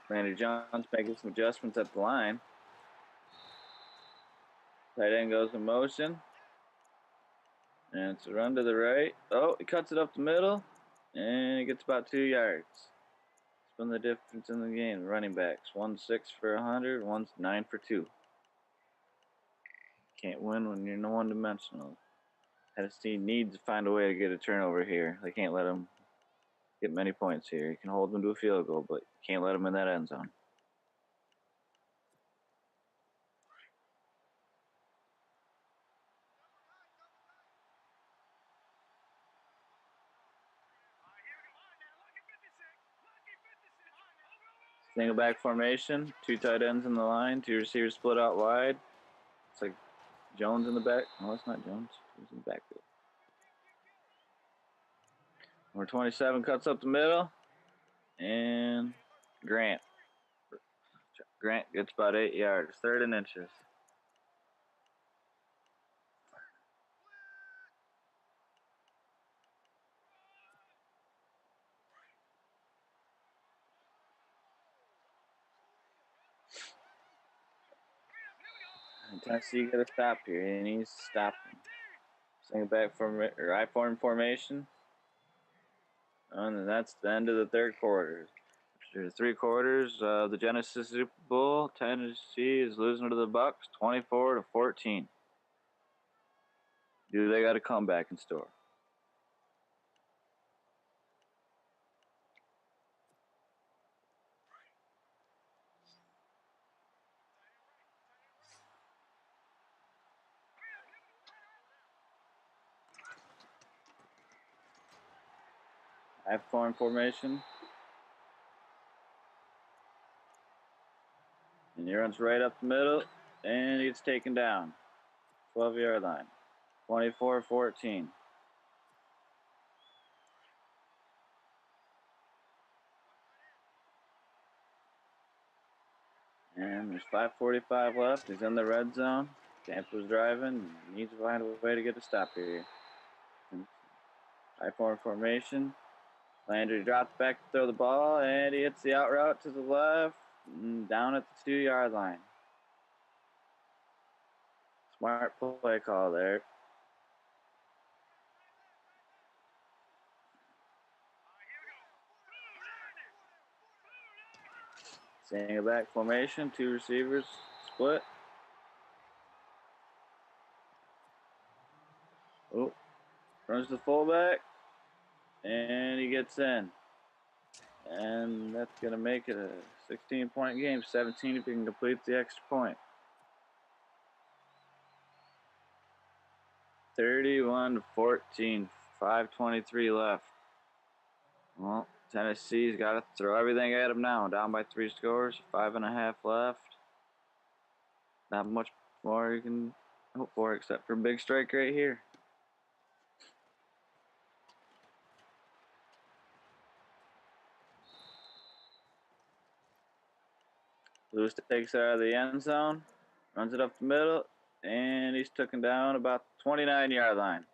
Randy John's making some adjustments at the line. Tight end goes in motion. And it's a run to the right. Oh, he cuts it up the middle. And he gets about 2 yards. It's been the difference in the game. Running backs. One's 6 for 100. One's 9 for 2. Can't win when you're no one-dimensional. Tennessee needs to find a way to get a turnover here. They can't let him get many points here. You can hold them to a field goal, but you can't let them in that end zone. Single back formation, 2 tight ends in the line, 2 receivers split out wide. It's like Jones in the back. No, it's not Jones. He's in the backfield. Number 27 cuts up the middle. And Grant. Grant gets about 8 yards. 3rd and inches. And Tennessee got to stop here. He needs to stop him. Single back I-form formation. And then that's the end of the 3rd quarter. After 3 quarters of the Genesis Super Bowl, Tennessee is losing to the Bucs 24-14. Do they got a comeback in store? I-form formation. And he runs right up the middle, and he gets taken down. 12-yard line. 24-14. And there's 5:45 left. He's in the red zone. Tampa's driving. Needs to find a way to get a stop here. I-form formation. Landry drops back to throw the ball, and he hits the out route to the left, down at the 2-yard line. Smart play call there. Single back formation, 2 receivers split. Oh, runs the fullback, and he gets in. And that's going to make it a 16-point game, 17 if he can complete the extra point. 31-14, 5:23 left. Well, Tennessee's got to throw everything at him now. Down by 3 scores, 5.5 left. Not much more you can hope for except for a big strike right here. Lewis takes it out of the end zone, runs it up the middle, and he's taken down about the 29-yard line.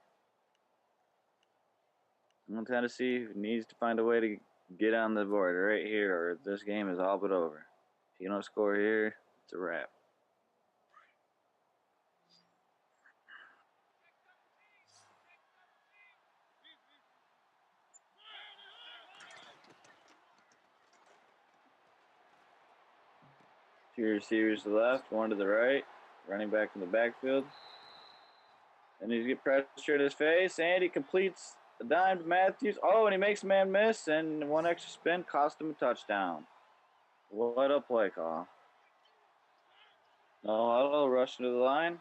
And Tennessee needs to find a way to get on the board right here, or this game is all but over. If you don't score here, it's a wrap. Two receivers to the left, one to the right, running back in the backfield. And he's get pressure at his face, and he completes the dime to Matthews. Oh, and he makes a man miss, and one extra spin cost him a touchdown. What a play call. No huddle, rush to the line.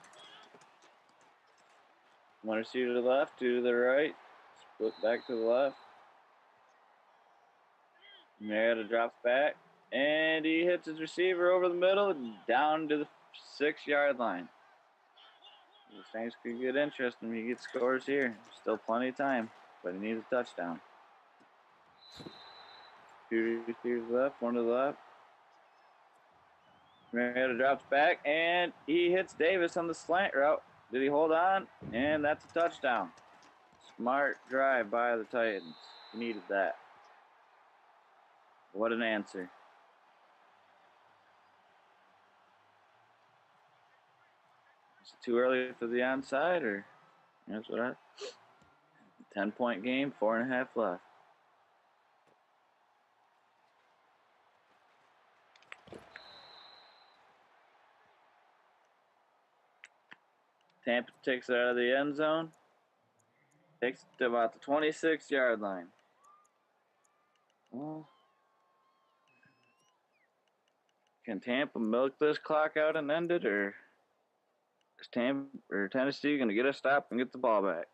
One receiver to the left, 2 to the right. Split back to the left. Marietta drops back, and he hits his receiver over the middle, down to the 6-yard line. The Saints could get interesting if he gets scores here. Still plenty of time, but he needs a touchdown. 2 receivers left, 1 to the left. Marietta drops back, and he hits Davis on the slant route. Did he hold on? And that's a touchdown. Smart drive by the Titans. He needed that. What an answer. Is it too early for the onside, or that's what I... 10-point game, 4.5 left. Tampa takes it out of the end zone. Takes it to about the 26-yard line. Well, can Tampa milk this clock out and end it, or is Tennessee going to get a stop and get the ball back?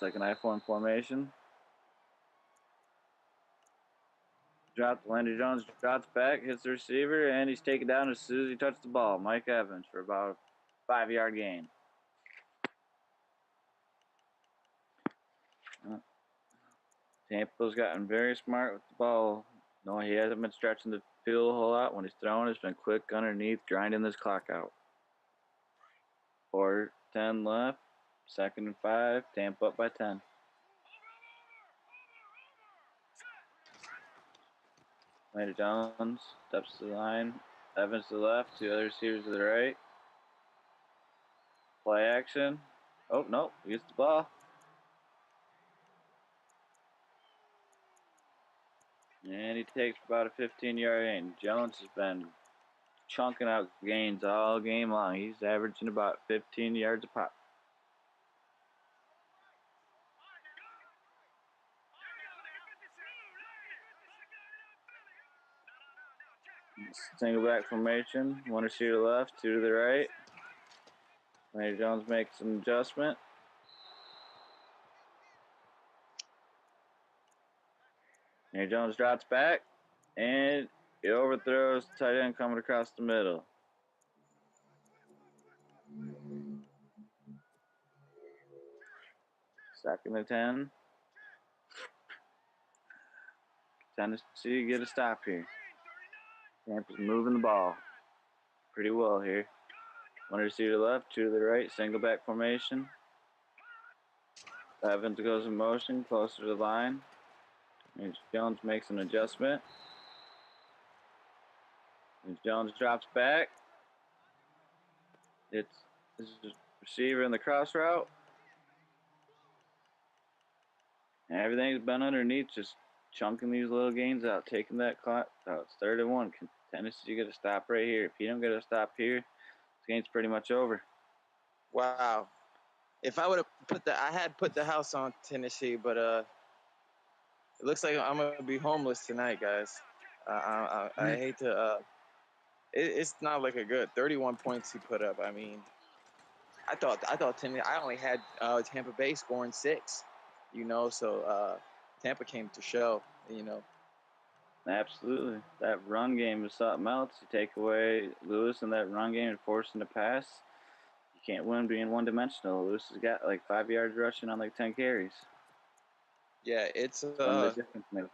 Second I-form formation. Landry Jones drops back, hits the receiver, and he's taken down as soon as he touched the ball. Mike Evans for about a 5-yard gain. Tampa's gotten very smart with the ball. No, he hasn't been stretching the field a whole lot. When he's throwing, it's been quick underneath, grinding this clock out. 4:10 left. 2nd and 5. Tampa up by 10. Landry Jones steps to the line. Evans to the left. 2 other receivers to the right. Play action. Oh, no. He gets the ball. And he takes about a 15-yard gain. Jones has been chunking out gains all game long. He's averaging about 15 yards a pop. Single back formation. One receiver left, two to the right. Major Jones makes an adjustment. Major Jones drops back, and he overthrows the tight end coming across the middle. Second and 10. Tennessee get a stop here. Tampa's moving the ball pretty well here. One receiver left, two to the right, single back formation. Evans goes in motion, closer to the line. Major Jones makes an adjustment. Major Jones drops back. It's this is receiver in the cross route. And everything's been underneath, just chunking these little gains out, taking that clock out. It's 3rd and 1. Can Tennessee get a stop right here? If he don't get a stop here, this game's pretty much over. Wow. If I would have I had put the house on Tennessee, but it looks like I'm gonna be homeless tonight, guys. I hate to. It's not like a good 31 points he put up. I mean, I thought Tennessee. I only had Tampa Bay scoring 6. So Tampa came to show. Absolutely. That run game is something else. You take away Lewis in that run game and force him to pass, you can't win being one-dimensional. Lewis has got like 5 yards rushing on like 10 carries. Yeah, it's the difference maker.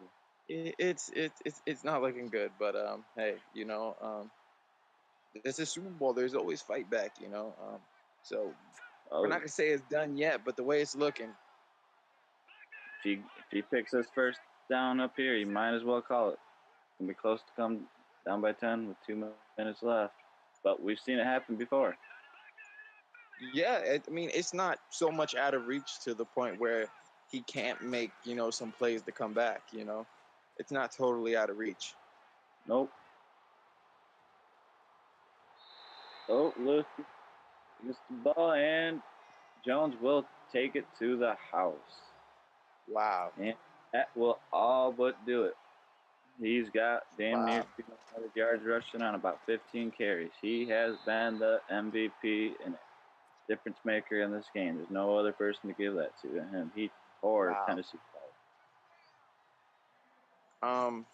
It's not looking good, but hey, this is Super Bowl. There's always fight back, so we're not gonna say it's done yet, but the way it's looking. If he picks his first down up here, you might as well call it. It's gonna be close to come down by 10 with 2 minutes left, but we've seen it happen before. Yeah, I mean, it's not so much out of reach to the point where he can't make some plays to come back. It's not totally out of reach. Nope. Oh, look, gets the ball, and Jones will take it to the house. Wow. And that will all but do it. He's got damn near 200 yards rushing on about 15 carries. He has been the MVP and difference maker in this game. There's no other person to give that to him. He tore Tennessee apart.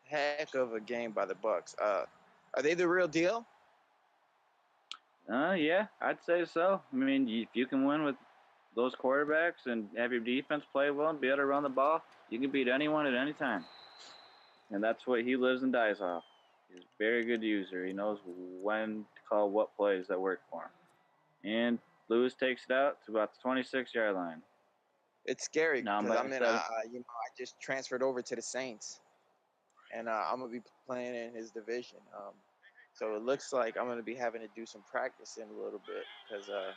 Heck of a game by the Bucs. Are they the real deal? Yeah, I'd say so. I mean, if you can win with those quarterbacks and have your defense play well and be able to run the ball, you can beat anyone at any time. And that's what he lives and dies off. He's a very good user. He knows when to call what plays that work for him. And Lewis takes it out to about the 26-yard line. It's scary because I just transferred over to the Saints, and I'm gonna be playing in his division. So it looks like I'm gonna be having to do some practice in a little bit because I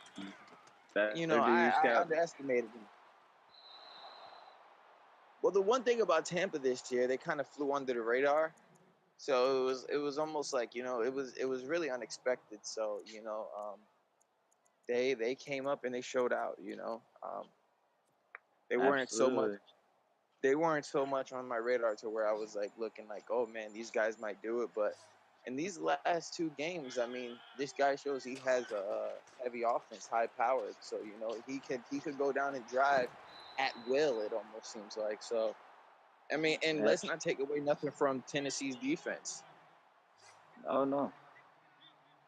underestimated him. Well, the one thing about Tampa this year, they kind of flew under the radar. So it was almost like it was really unexpected. So they came up and they showed out. They weren't so much on my radar to where I was like looking like, oh man, these guys might do it. But in these last 2 games, I mean, this guy shows he has a heavy offense, high powered. So he could go down and drive at will. It almost seems like so. I mean, and let's not take away nothing from Tennessee's defense. Oh no,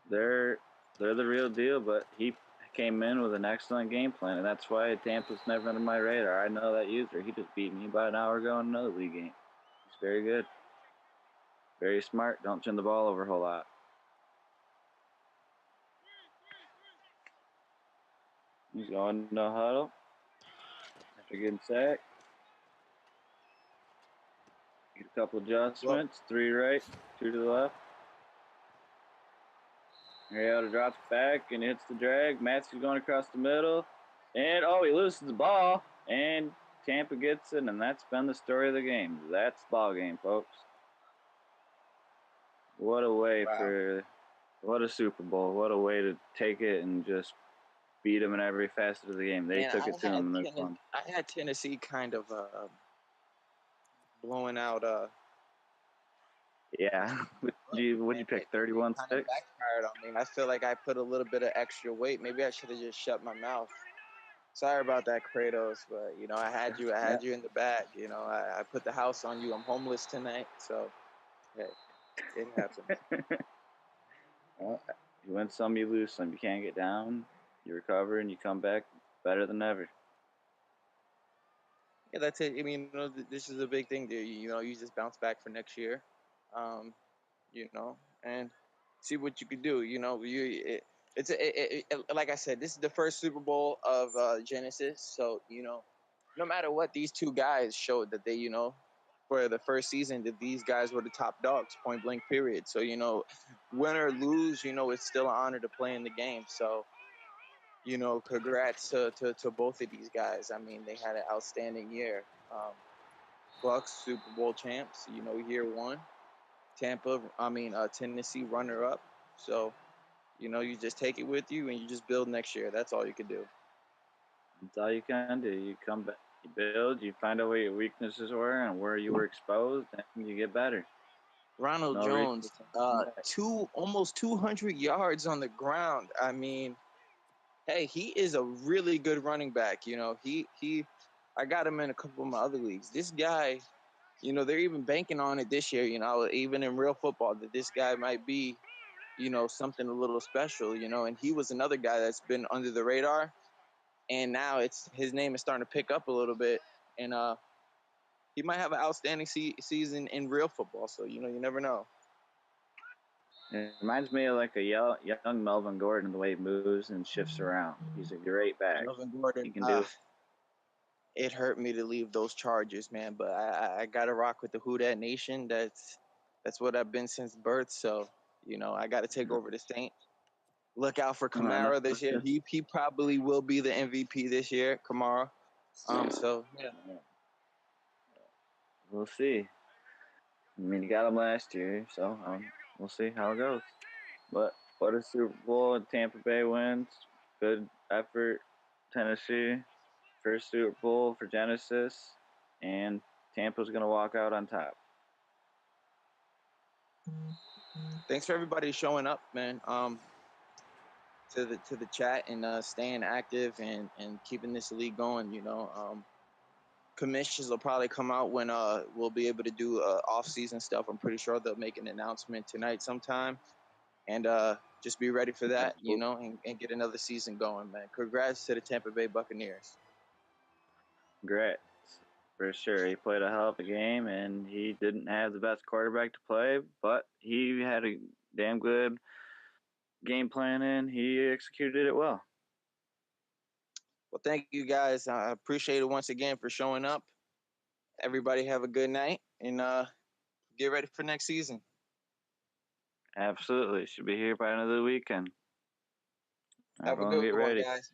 they're the real deal. But he came in with an excellent game plan, and that's why Tampa's never under my radar. I know that user. He just beat me about an hour ago in another league game. He's very good, very smart. Don't turn the ball over a whole lot. He's going no huddle. After getting sacked. Get a couple adjustments. 3 right, 2 to the left. Mariota drops back and hits the drag. Matthew's going across the middle. And, he loses the ball. And Tampa gets it, and that's been the story of the game. That's the ball game, folks. What a way what a Super Bowl. What a way to take it and just beat them in every facet of the game. They took it to them in this one. I had Tennessee kind of blowing out Yeah. Would you pick It 31 kind of 6? backfired on me. I feel like I put a little bit of extra weight. Maybe I should have just shut my mouth. Sorry about that, Kratos, but I had you. I Yeah. had you in the bag. I put the house on you. I'm homeless tonight, so hey, it happens. Well, you win some, you lose some. You can't get down. You recover and you come back better than ever. Yeah, that's it. I mean, this is a big thing. Dude. You just bounce back for next year, um, and see what you could do. Like I said, this is the first Super Bowl of Genesis. So no matter what, these two guys showed that they, for the first season, that these guys were the top dogs, point blank, period. So win or lose, it's still an honor to play in the game. So congrats to both of these guys. I mean, they had an outstanding year. Bucks Super Bowl champs, year one. Tampa, Tennessee runner up. So you just take it with you and you just build next year. That's all you can do. That's all you can do. You come back, you build, you find out where your weaknesses were and where you were exposed, and you get better. There's Ronald no reason to Jones, come back. almost 200 yards on the ground. I mean, hey, he is a really good running back. I got him in a couple of my other leagues. This guy, they're even banking on it this year. Even in real football, that this guy might be, something a little special. And he was another guy that's been under the radar, and now it's his name is starting to pick up a little bit, and he might have an outstanding season in real football. So you never know. It reminds me of like a young Melvin Gordon, the way he moves and shifts around. He's a great back. Melvin He Gordon, can do it hurt me to leave those Chargers, man. But I gotta rock with the Who Dat Nation. That's what I've been since birth. So I got to take over the Saint. Look out for I know. Kamara this year. He probably will be the MVP this year, Kamara. So yeah. We'll see. I mean, you got him last year, so we'll see how it goes. But what a Super Bowl! Tampa Bay wins. Good effort, Tennessee. First Super Bowl for Genesis, and Tampa's gonna walk out on top. Thanks for everybody showing up, man. To the chat and staying active and keeping this league going. Commissions will probably come out when we'll be able to do off season stuff. I'm pretty sure they'll make an announcement tonight sometime, and just be ready for that. And get another season going, man. Congrats to the Tampa Bay Buccaneers. Congrats. For sure. He played a hell of a game, and he didn't have the best quarterback to play, but he had a damn good game plan, and he executed it well. Well, thank you guys. I appreciate it once again for showing up. Everybody have a good night, and get ready for next season. Absolutely. Should be here by another weekend. Have a Everyone good get one, ready. guys.